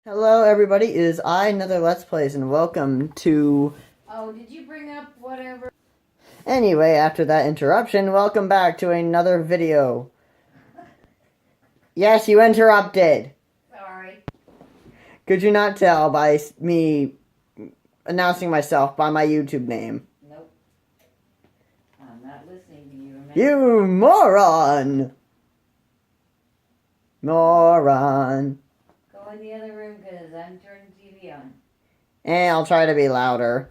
Hello everybody, it is I, Another Let's Plays, and welcome to... Oh, did you bring up whatever? Anyway, after that interruption, welcome back to another video. Yes, you interrupted! Sorry. Could you not tell by me announcing myself by my YouTube name? Nope. I'm not listening to you, remember? You moron! Moron. Go in the other room because I'm turning TV on. And I'll try to be louder.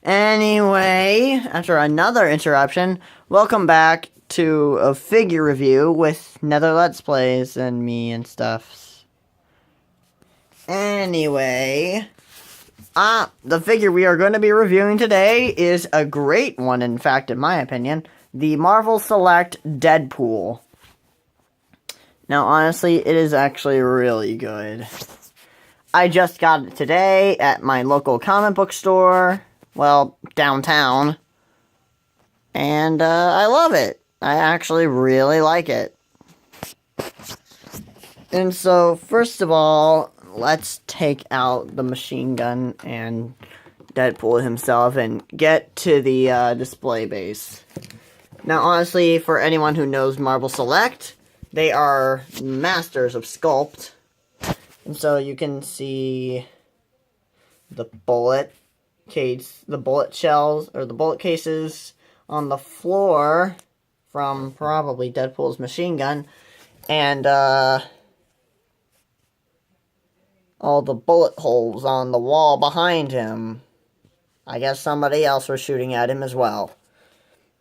Anyway, after another interruption, welcome back to a figure review with Nether Let's Plays and me and stuff. Anyway, the figure we are going to be reviewing today is a great one, in fact, in my opinion. The Marvel Select Deadpool. Now, honestly, it is actually really good. I just got it today at my local comic book store. Well, downtown. And, I love it. I actually really like it. And so, first of all, let's take out the machine gun and Deadpool himself and get to the, display base. Now, honestly, for anyone who knows Marvel Select, they are masters of sculpt. And so you can see the bullet case, the bullet shells, or the bullet cases on the floor from probably Deadpool's machine gun. And, all the bullet holes on the wall behind him. I guess somebody else was shooting at him as well.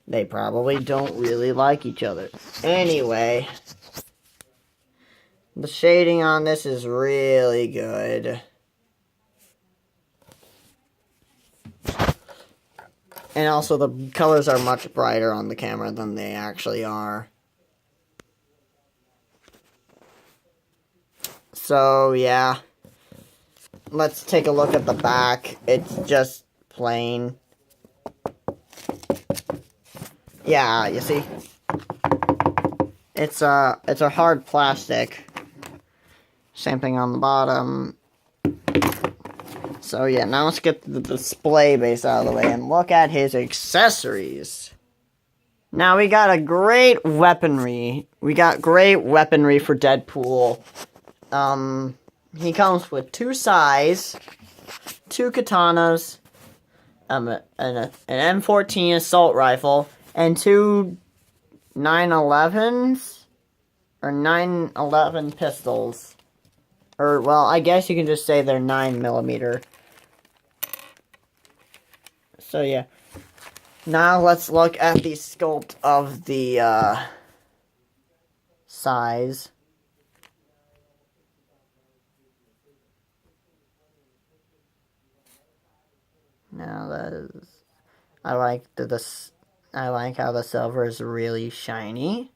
They probably don't really like each other. Anyway, the shading on this is really good. And also the colors are much brighter on the camera than they actually are. So, yeah. Let's take a look at the back. It's just plain. Yeah, you see? It's a hard plastic. Same thing on the bottom. So yeah, now let's get the display base out of the way and look at his accessories. Now we got a great weaponry. We got great weaponry for Deadpool. He comes with 2 sais, 2 katanas, an M14 assault rifle, and 2 911s, or 911 pistols. Or, well, I guess you can just say they're 9mm. So, yeah. Now, let's look at the sculpt of the, size. Now, that is... I like how the silver is really shiny.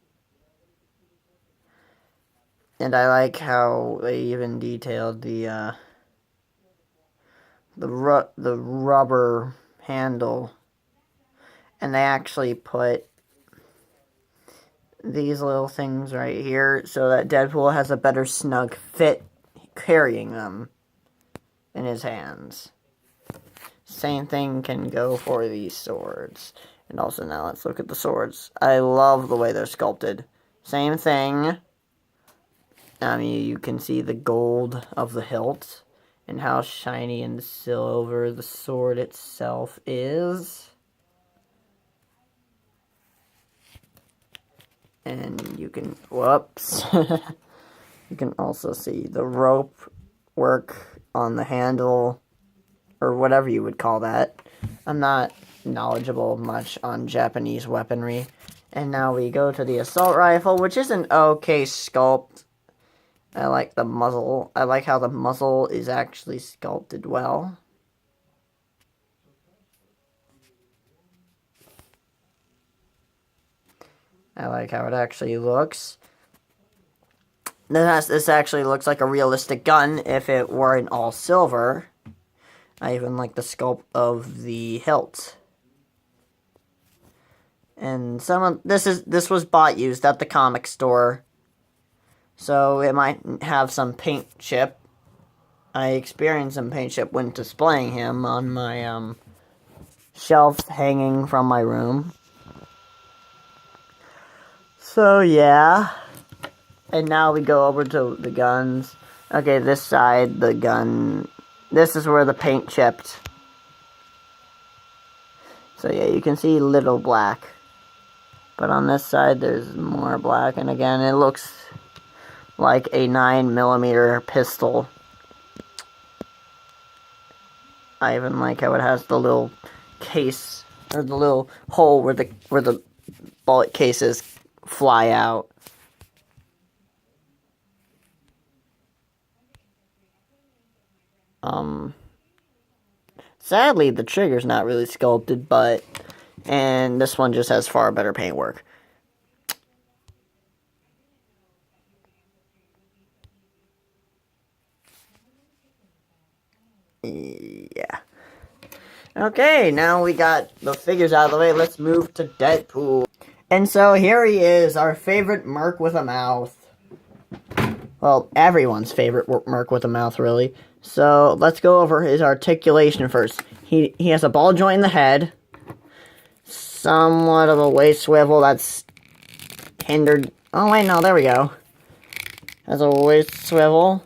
And I like how they even detailed the rubber handle. And they actually put these little things right here so that Deadpool has a better snug fit carrying them in his hands. Same thing can go for these swords. And also now let's look at the swords. I love the way they're sculpted. Same thing. You can see the gold of the hilt and how shiny and silver the sword itself is. And you can, whoops. You can also see the rope work on the handle, or whatever you would call that. I'm not knowledgeable much on Japanese weaponry. And now we go to the assault rifle, which is an okay sculpt. I like the muzzle. I like how the muzzle is actually sculpted well. I like how it actually looks. This actually looks like a realistic gun if it weren't all silver. I even like the sculpt of the hilt. And this was bought used at the comic store. So it might have some paint chip I experienced some paint chip when displaying him on my shelf hanging from my room. So yeah. And now we go over to the guns. Okay, this side, the gun. This is where the paint chipped. So yeah, you can see little black. But on this side, there's more black. And again, it looks like a 9mm pistol. I even like how it has the little case, or the little hole where the bullet cases fly out. Sadly, the trigger's not really sculpted, and this one just has far better paintwork. Yeah. Okay, now we got the figures out of the way. Let's move to Deadpool. And so here he is, our favorite merc with a mouth. Well, everyone's favorite merc with a mouth, really. So let's go over his articulation first. He has a ball joint in the head. Somewhat of a waist swivel that's hindered. Oh, wait, no, there we go. Has a waist swivel.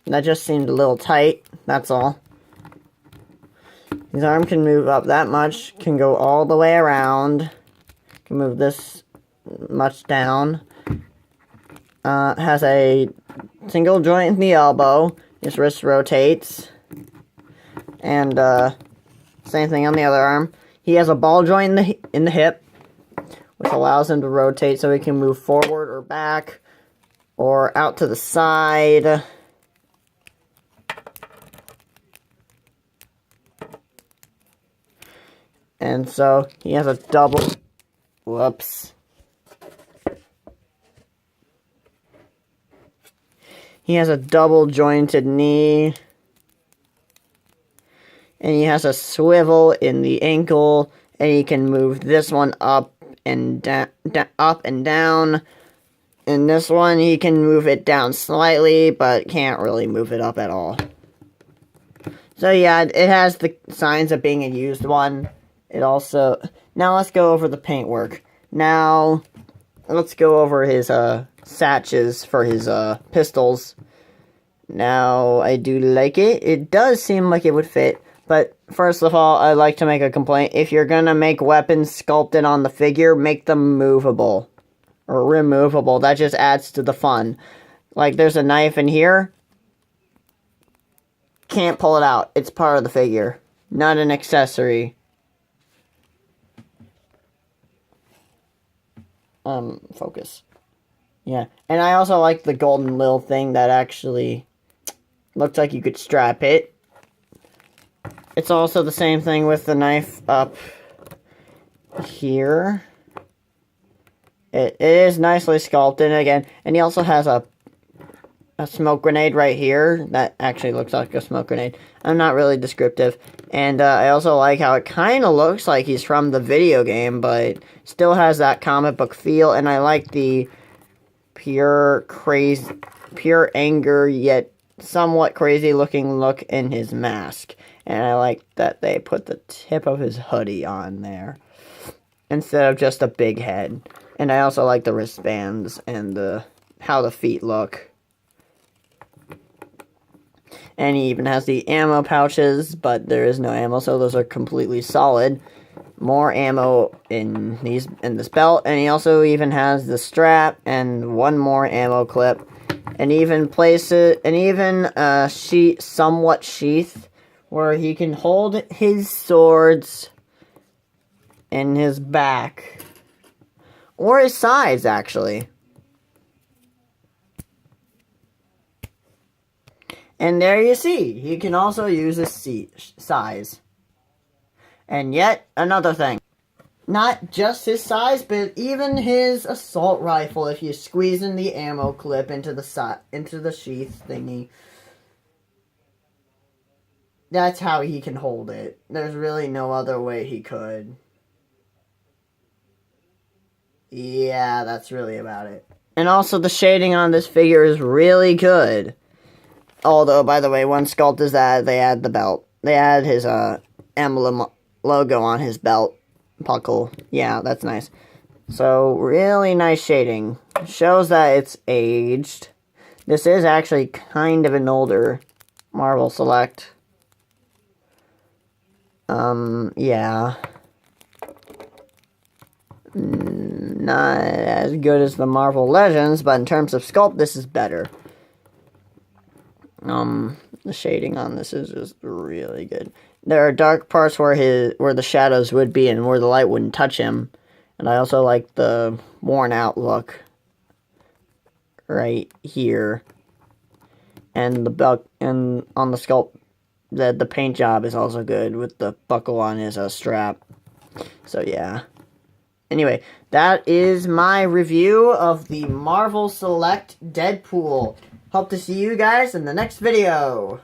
That just seemed a little tight, that's all. His arm can move up that much, can go all the way around, can move this much down. Has a single joint in the elbow, his wrist rotates, and same thing on the other arm. He has a ball joint in the hip, which allows him to rotate so he can move forward or back, or out to the side. And so he has a double, whoops. He has a double jointed knee. And he has a swivel in the ankle, and he can move this one up and up and down. And this one, he can move it down slightly, but can't really move it up at all. So yeah, it has the signs of being a used one. It also... Now let's go over the paintwork. Now, let's go over his satches for his pistols. Now, I do like it. It does seem like it would fit. But first of all, I'd like to make a complaint. If you're gonna make weapons sculpted on the figure, make them movable. Or removable. That just adds to the fun. Like, there's a knife in here. Can't pull it out. It's part of the figure. Not an accessory. Focus. Yeah. And I also like the golden little thing that actually looks like you could strap it. It's also the same thing with the knife up here. It is nicely sculpted again. And he also has a smoke grenade right here. That actually looks like a smoke grenade. I'm not really descriptive. And I also like how it kind of looks like he's from the video game, but still has that comic book feel. And I like the pure anger, yet somewhat crazy looking look in his mask. And I like that they put the tip of his hoodie on there instead of just a big head. And I also like the wristbands and how the feet look. And he even has the ammo pouches, but there is no ammo, so those are completely solid. More ammo in this belt, and he also even has the strap and one more ammo clip, and even somewhat sheath where he can hold his swords in his back or his sides, actually. And there you see, he can also use his size. And yet another thing. Not just his size, but even his assault rifle, if you squeeze in the ammo clip into the sheath thingy. That's how he can hold it. There's really no other way he could. Yeah, that's really about it. And also the shading on this figure is really good. Although, by the way, one sculpt is that they add the belt. They add his emblem logo on his belt buckle. Yeah, that's nice. So, really nice shading. Shows that it's aged. This is actually kind of an older Marvel Select. Yeah. Not as good as the Marvel Legends, but in terms of sculpt, this is better. The shading on this is just really good. There are dark parts where the shadows would be and where the light wouldn't touch him. And I also like the worn out look right here. And the belt and on the sculpt, the paint job is also good with the buckle on his strap. So yeah. Anyway, that is my review of the Marvel Select Deadpool. Hope to see you guys in the next video.